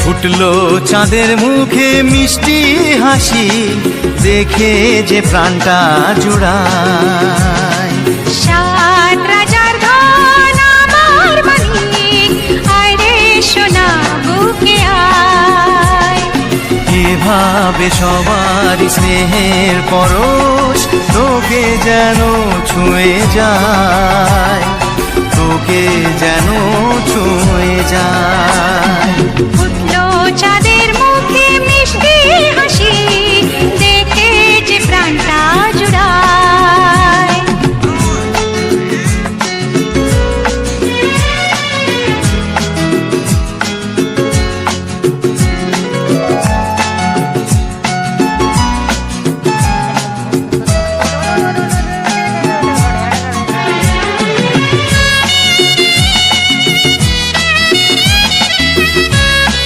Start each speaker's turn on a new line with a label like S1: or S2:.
S1: ফুটলো চাঁদের মুখে মিষ্টি হাসি, দেখে যে প্রাণটা জুড়ায়।
S2: সাত রাজার ধন আমার মানিক, আয় রে সোনা বুকে আয়।
S1: এভাবে সবার স্নেহের পরশ তোকে যেন ছুঁয়ে যায়, তোকে যেন ছুঁয়ে যায়।